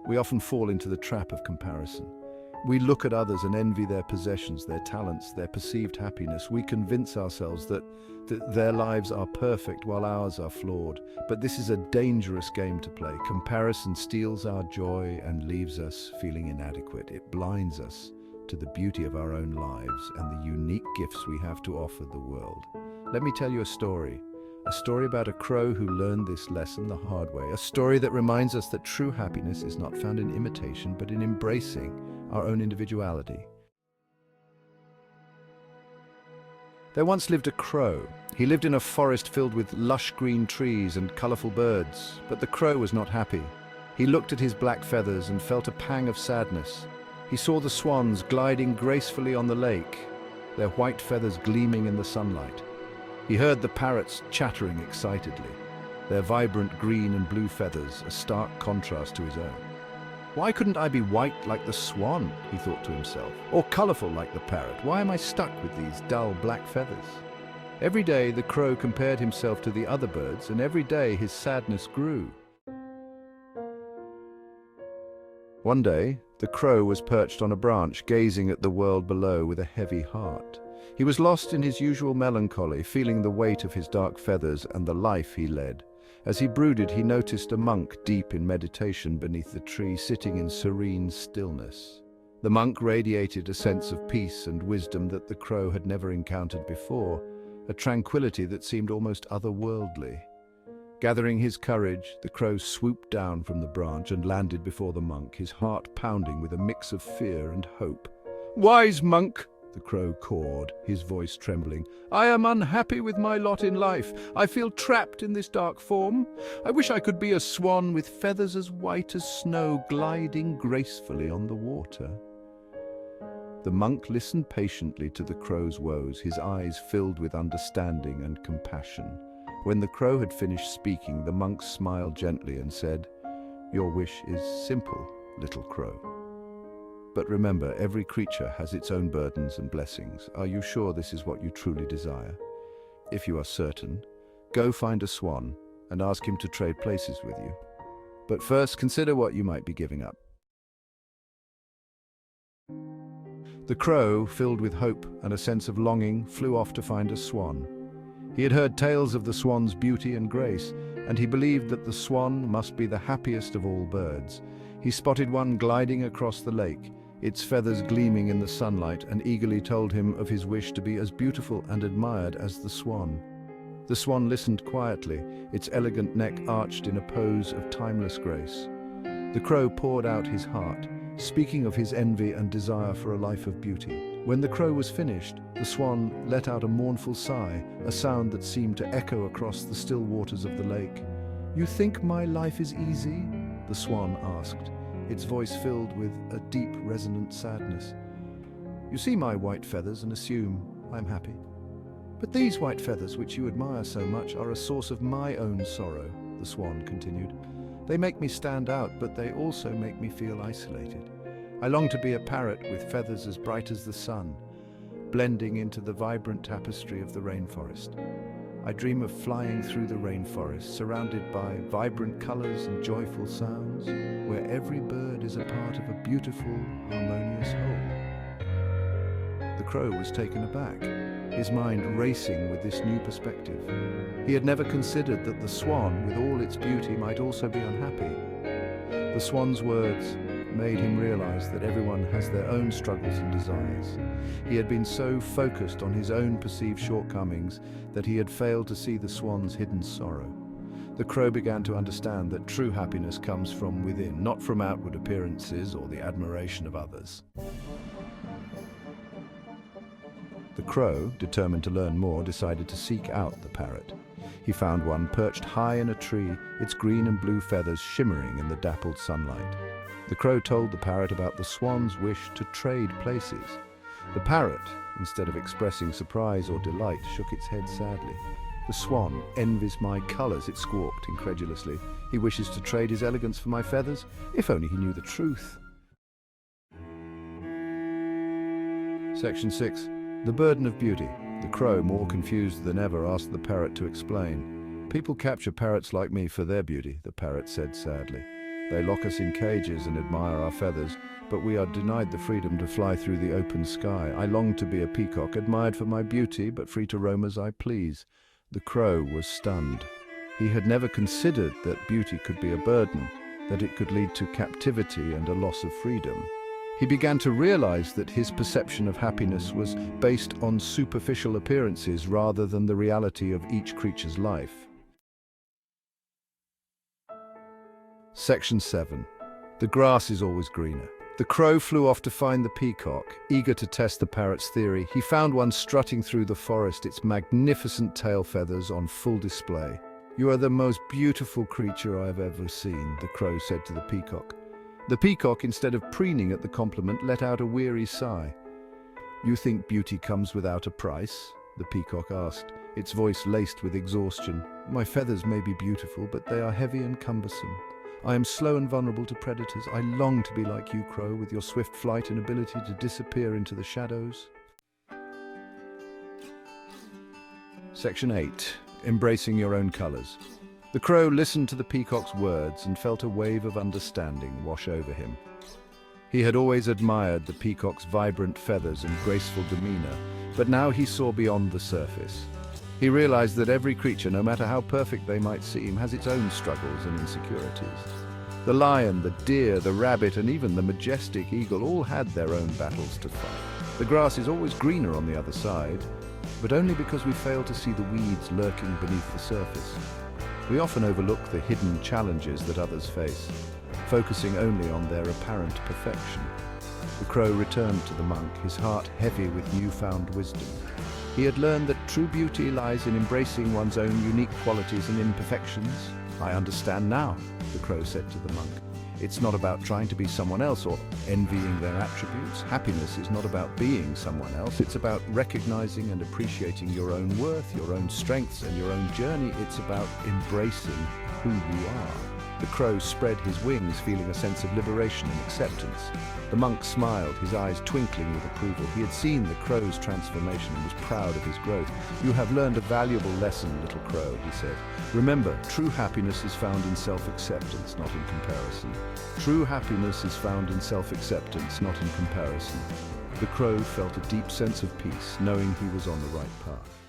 We often fall into the trap of comparison. We look at others and envy their possessions, their talents, their perceived happiness. We convince ourselves that their lives are perfect while ours are flawed. But this is a dangerous game to play. Comparison steals our joy and leaves us feeling inadequate. It blinds us to the beauty of our own lives and the unique gifts we have to offer the world. Let me tell you a story about a crow who learned this lesson the hard way, a story that reminds us that true happiness is not found in imitation, but in embracing our own individuality. There once lived a crow. He lived in a forest filled with lush green trees and colorful birds, but the crow was not happy. He looked at his black feathers and felt a pang of sadness. He saw the swans gliding gracefully on the lake, their white feathers gleaming in the sunlight. He heard the parrots chattering excitedly, their vibrant green and blue feathers a stark contrast to his own. Why couldn't I be white like the swan, he thought to himself, or colorful like the parrot? Why am I stuck with these dull black feathers? Every day the crow compared himself to the other birds, and every day his sadness grew. One day, the crow was perched on a branch, gazing at the world below with a heavy heart. He was lost in his usual melancholy, feeling the weight of his dark feathers and the life he led. As he brooded, he noticed a monk deep in meditation beneath the tree, sitting in serene stillness. The monk radiated a sense of peace and wisdom that the crow had never encountered before, a tranquility that seemed almost otherworldly. Gathering his courage, the crow swooped down from the branch and landed before the monk, his heart pounding with a mix of fear and hope. "Wise monk," the crow cawed, his voice trembling, "I am unhappy with my lot in life. I feel trapped in this dark form. I wish I could be a swan with feathers as white as snow, gliding gracefully on the water." The monk listened patiently to the crow's woes, his eyes filled with understanding and compassion. When the crow had finished speaking, the monk smiled gently and said, "Your wish is simple, little crow. But remember, every creature has its own burdens and blessings. Are you sure this is what you truly desire? If you are certain, go find a swan and ask him to trade places with you. But first, consider what you might be giving up." The crow, filled with hope and a sense of longing, flew off to find a swan. He had heard tales of the swan's beauty and grace, and he believed that the swan must be the happiest of all birds. He spotted one gliding across the lake, its feathers gleaming in the sunlight, and eagerly told him of his wish to be as beautiful and admired as the swan. The swan listened quietly, its elegant neck arched in a pose of timeless grace. The crow poured out his heart, speaking of his envy and desire for a life of beauty. When the crow was finished, the swan let out a mournful sigh, a sound that seemed to echo across the still waters of the lake. "You think my life is easy?" the swan asked, its voice filled with a deep, resonant sadness. "You see my white feathers and assume I'm happy. But these white feathers, which you admire so much, are a source of my own sorrow," the swan continued. "They make me stand out, but they also make me feel isolated. I long to be a parrot with feathers as bright as the sun, blending into the vibrant tapestry of the rainforest. I dream of flying through the rainforest, surrounded by vibrant colors and joyful sounds, where every bird is a part of a beautiful, harmonious whole." The crow was taken aback, his mind racing with this new perspective. He had never considered that the swan, with all its beauty, might also be unhappy. The swan's words made him realize that everyone has their own struggles and desires. He had been so focused on his own perceived shortcomings that he had failed to see the swan's hidden sorrow. The crow began to understand that true happiness comes from within, not from outward appearances or the admiration of others. The crow, determined to learn more, decided to seek out the parrot. He found one perched high in a tree, its green and blue feathers shimmering in the dappled sunlight. The crow told the parrot about the swan's wish to trade places. The parrot, instead of expressing surprise or delight, shook its head sadly. "The swan envies my colors," it squawked incredulously. "He wishes to trade his elegance for my feathers. If only he knew the truth." Section 6. The Burden of Beauty. The crow, more confused than ever, asked the parrot to explain. "People capture parrots like me for their beauty," the parrot said sadly. They lock us in cages and admire our feathers, but we are denied the freedom to fly through the open sky. I long to be a peacock, admired for my beauty, but free to roam as I please." The crow was stunned. He had never considered that beauty could be a burden, that it could lead to captivity and a loss of freedom. He began to realize that his perception of happiness was based on superficial appearances rather than the reality of each creature's life. Section 7. The grass is always greener. The crow flew off to find the peacock, eager to test the parrot's theory. He found one strutting through the forest, its magnificent tail feathers on full display. "You are the most beautiful creature I have ever seen," the crow said to the peacock. The peacock, instead of preening at the compliment, let out a weary sigh. "You think beauty comes without a price?" the peacock asked, its voice laced with exhaustion. "My feathers may be beautiful, but they are heavy and cumbersome. I am slow and vulnerable to predators. I long to be like you, crow, with your swift flight and ability to disappear into the shadows." Section 8. Embracing your own colors. The crow listened to the peacock's words and felt a wave of understanding wash over him. He had always admired the peacock's vibrant feathers and graceful demeanor, but now he saw beyond the surface. He realized that every creature, no matter how perfect they might seem, has its own struggles and insecurities. The lion, the deer, the rabbit, and even the majestic eagle all had their own battles to fight. The grass is always greener on the other side, but only because we fail to see the weeds lurking beneath the surface. We often overlook the hidden challenges that others face, focusing only on their apparent perfection. The crow returned to the monk, his heart heavy with newfound wisdom. He had learned that true beauty lies in embracing one's own unique qualities and imperfections. "I understand now," the crow said to the monk. "It's not about trying to be someone else or envying their attributes. Happiness is not about being someone else. It's about recognizing and appreciating your own worth, your own strengths, and your own journey. It's about embracing who you are." The crow spread his wings, feeling a sense of liberation and acceptance. The monk smiled, his eyes twinkling with approval. He had seen the crow's transformation and was proud of his growth. "You have learned a valuable lesson, little crow," he said. "Remember, true happiness is found in self-acceptance, not in comparison. True happiness is found in self-acceptance, not in comparison." The crow felt a deep sense of peace, knowing he was on the right path.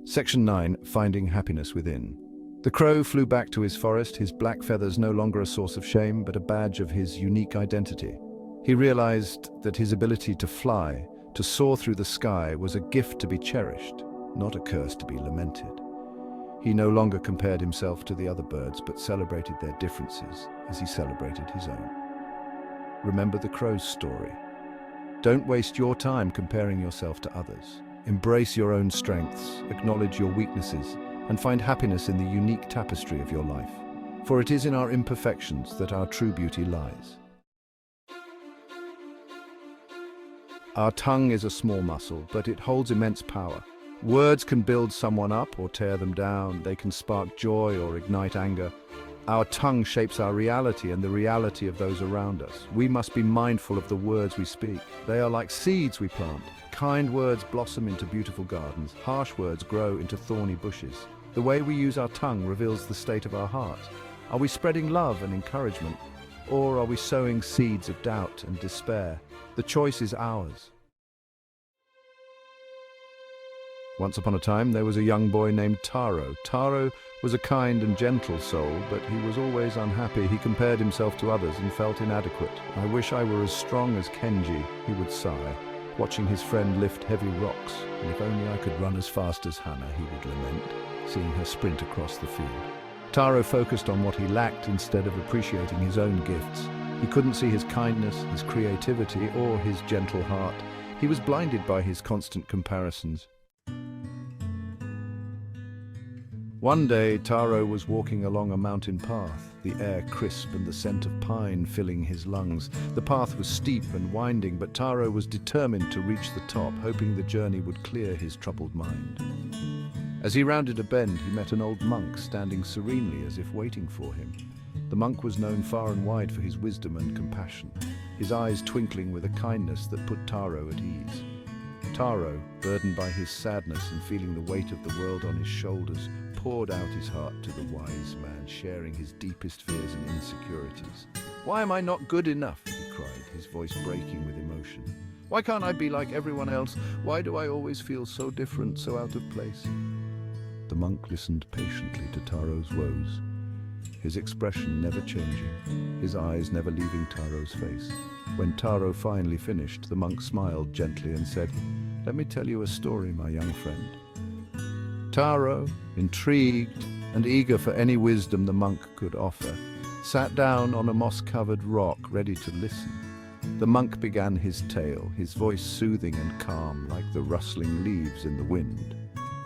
Section 9. Finding happiness within. The crow flew back to his forest, his black feathers no longer a source of shame, but a badge of his unique identity. He realized that his ability to fly, to soar through the sky, was a gift to be cherished, not a curse to be lamented. He no longer compared himself to the other birds, but celebrated their differences as he celebrated his own. Remember the crow's story. Don't waste your time comparing yourself to others. Embrace your own strengths, acknowledge your weaknesses, and find happiness in the unique tapestry of your life. For it is in our imperfections that our true beauty lies. Our tongue is a small muscle, but it holds immense power. Words can build someone up or tear them down. They can spark joy or ignite anger. Our tongue shapes our reality and the reality of those around us. We must be mindful of the words we speak. They are like seeds we plant. Kind words blossom into beautiful gardens. Harsh words grow into thorny bushes. The way we use our tongue reveals the state of our heart. Are we spreading love and encouragement, or are we sowing seeds of doubt and despair? The choice is ours. Once upon a time, there was a young boy named Taro. Taro was a kind and gentle soul, but he was always unhappy. He compared himself to others and felt inadequate. "I wish I were as strong as Kenji," he would sigh, watching his friend lift heavy rocks. "And if only I could run as fast as Hana," he would lament, seeing her sprint across the field. Taro focused on what he lacked instead of appreciating his own gifts. He couldn't see his kindness, his creativity, or his gentle heart. He was blinded by his constant comparisons. One day, Taro was walking along a mountain path, the air crisp and the scent of pine filling his lungs. The path was steep and winding, but Taro was determined to reach the top, hoping the journey would clear his troubled mind. As he rounded a bend, he met an old monk standing serenely as if waiting for him. The monk was known far and wide for his wisdom and compassion, his eyes twinkling with a kindness that put Taro at ease. Taro, burdened by his sadness and feeling the weight of the world on his shoulders, poured out his heart to the wise man, sharing his deepest fears and insecurities. "Why am I not good enough?" he cried, his voice breaking with emotion. "Why can't I be like everyone else? Why do I always feel so different, so out of place?" The monk listened patiently to Taro's woes, his expression never changing, his eyes never leaving Taro's face. When Taro finally finished, the monk smiled gently and said, "Let me tell you a story, my young friend." Taro, intrigued and eager for any wisdom the monk could offer, sat down on a moss-covered rock, ready to listen. The monk began his tale, his voice soothing and calm like the rustling leaves in the wind.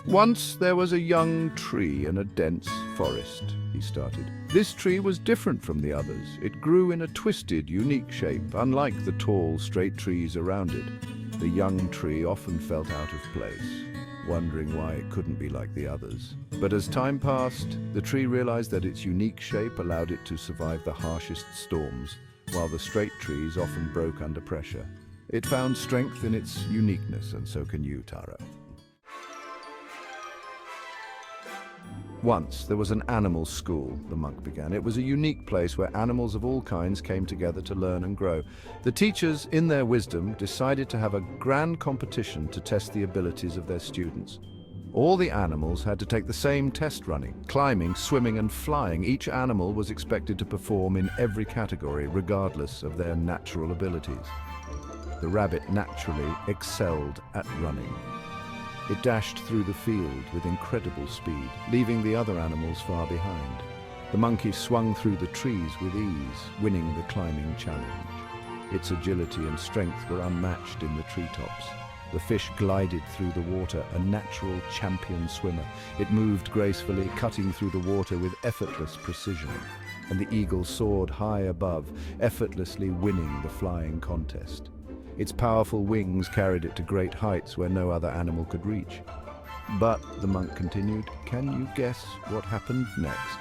"Once there was a young tree in a dense forest," he started. "This tree was different from the others. It grew in a twisted, unique shape, unlike the tall, straight trees around it. The young tree often felt out of place, wondering why it couldn't be like the others. But as time passed, the tree realized that its unique shape allowed it to survive the harshest storms, while the straight trees often broke under pressure. It found strength in its uniqueness, and so can you, Taro." "Once there was an animal school," the monk began. "It was a unique place where animals of all kinds came together to learn and grow. The teachers, in their wisdom, decided to have a grand competition to test the abilities of their students. All the animals had to take the same test running, climbing, swimming and flying. Each animal was expected to perform in every category, regardless of their natural abilities. The rabbit naturally excelled at running. It dashed through the field with incredible speed, leaving the other animals far behind. The monkey swung through the trees with ease, winning the climbing challenge. Its agility and strength were unmatched in the treetops. The fish glided through the water, a natural champion swimmer. It moved gracefully, cutting through the water with effortless precision. And the eagle soared high above, effortlessly winning the flying contest. Its powerful wings carried it to great heights where no other animal could reach. But, the monk continued, can you guess what happened next?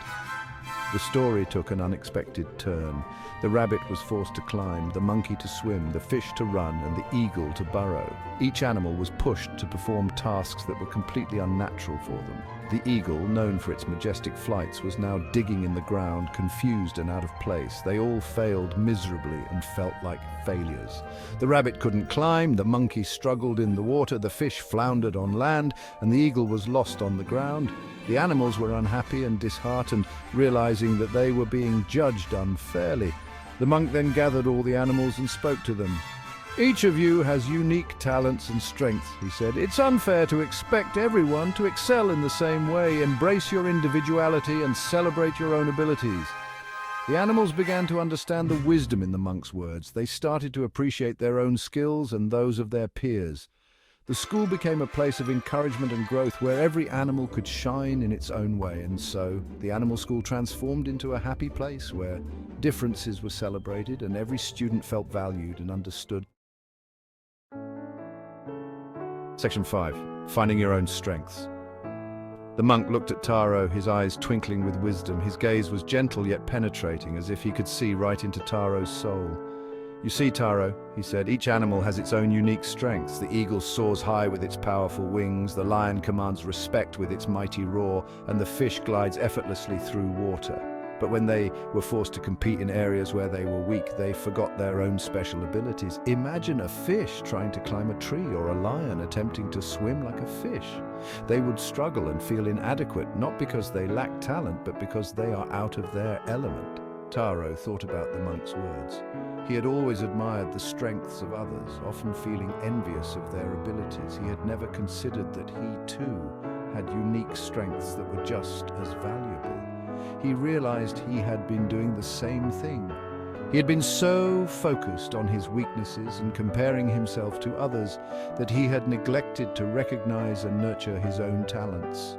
The story took an unexpected turn. The rabbit was forced to climb, the monkey to swim, the fish to run, and the eagle to burrow. Each animal was pushed to perform tasks that were completely unnatural for them. The eagle, known for its majestic flights, was now digging in the ground, confused and out of place. They all failed miserably and felt like failures. The rabbit couldn't climb, the monkey struggled in the water, the fish floundered on land, and the eagle was lost on the ground. The animals were unhappy and disheartened, realizing that they were being judged unfairly. The monk then gathered all the animals and spoke to them. "Each of you has unique talents and strengths," he said. "It's unfair to expect everyone to excel in the same way. Embrace your individuality and celebrate your own abilities." The animals began to understand the wisdom in the monk's words. They started to appreciate their own skills and those of their peers. The school became a place of encouragement and growth where every animal could shine in its own way, and so the animal school transformed into a happy place where differences were celebrated and every student felt valued and understood. Section 5. Finding your own strengths. The monk looked at Taro, his eyes twinkling with wisdom. His gaze was gentle yet penetrating, as if he could see right into Taro's soul. "You see, Taro," he said, "each animal has its own unique strengths. The eagle soars high with its powerful wings, the lion commands respect with its mighty roar, and the fish glides effortlessly through water. But when they were forced to compete in areas where they were weak, they forgot their own special abilities. Imagine a fish trying to climb a tree or a lion attempting to swim like a fish. They would struggle and feel inadequate, not because they lack talent, but because they are out of their element." Taro thought about the monk's words. He had always admired the strengths of others, often feeling envious of their abilities. He had never considered that he, too, had unique strengths that were just as valuable. He realized he had been doing the same thing. He had been so focused on his weaknesses and comparing himself to others that he had neglected to recognize and nurture his own talents.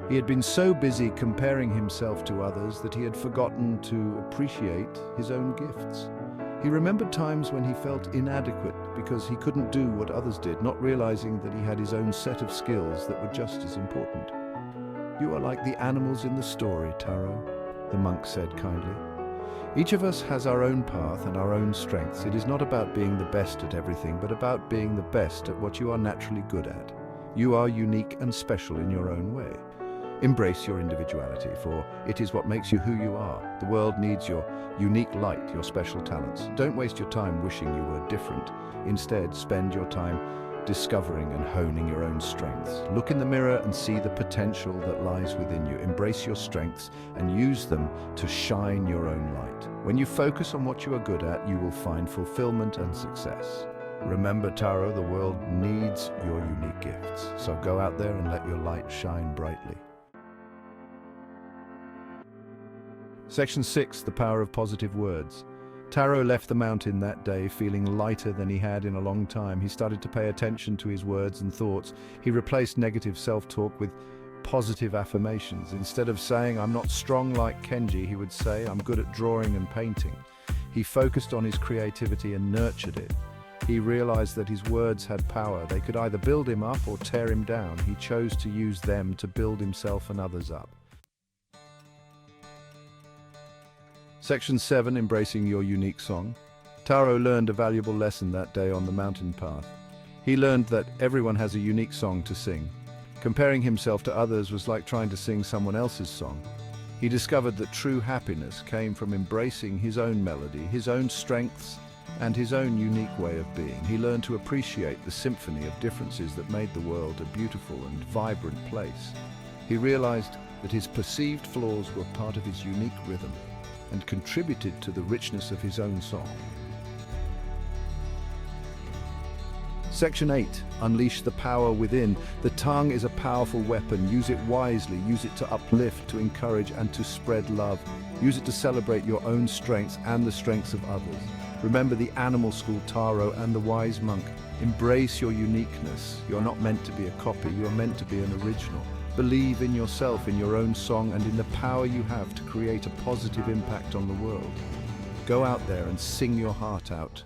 He had been so busy comparing himself to others that he had forgotten to appreciate his own gifts. He remembered times when he felt inadequate because he couldn't do what others did, not realizing that he had his own set of skills that were just as important. "You are like the animals in the story, Taro," the monk said kindly. "Each of us has our own path and our own strengths. It is not about being the best at everything, but about being the best at what you are naturally good at. You are unique and special in your own way. Embrace your individuality, for it is what makes you who you are. The world needs your unique light, your special talents. Don't waste your time wishing you were different. Instead, spend your time discovering and honing your own strengths. Look in the mirror and see the potential that lies within you. Embrace your strengths and use them to shine your own light. When you focus on what you are good at, you will find fulfillment and success. Remember, Taro, the world needs your unique gifts. So go out there and let your light shine brightly. Section 6, the power of positive words. Taro left the mountain that day feeling lighter than he had in a long time. He started to pay attention to his words and thoughts. He replaced negative self-talk with positive affirmations. Instead of saying, "I'm not strong like Kenji," he would say, "I'm good at drawing and painting." He focused on his creativity and nurtured it. He realized that his words had power. They could either build him up or tear him down. He chose to use them to build himself and others up. Section 7, embracing your unique song. Taro learned a valuable lesson that day on the mountain path. He learned that everyone has a unique song to sing. Comparing himself to others was like trying to sing someone else's song. He discovered that true happiness came from embracing his own melody, his own strengths, and his own unique way of being. He learned to appreciate the symphony of differences that made the world a beautiful and vibrant place. He realized that his perceived flaws were part of his unique rhythm and contributed to the richness of his own song. Section 8, unleash the power within. The tongue is a powerful weapon. Use it wisely. Use it to uplift, to encourage, and to spread love. Use it to celebrate your own strengths and the strengths of others. Remember the animal school Taro and the wise monk. Embrace your uniqueness. You're not meant to be a copy. You are meant to be an original. Believe in yourself, in your own song, and in the power you have to create a positive impact on the world. Go out there and sing your heart out.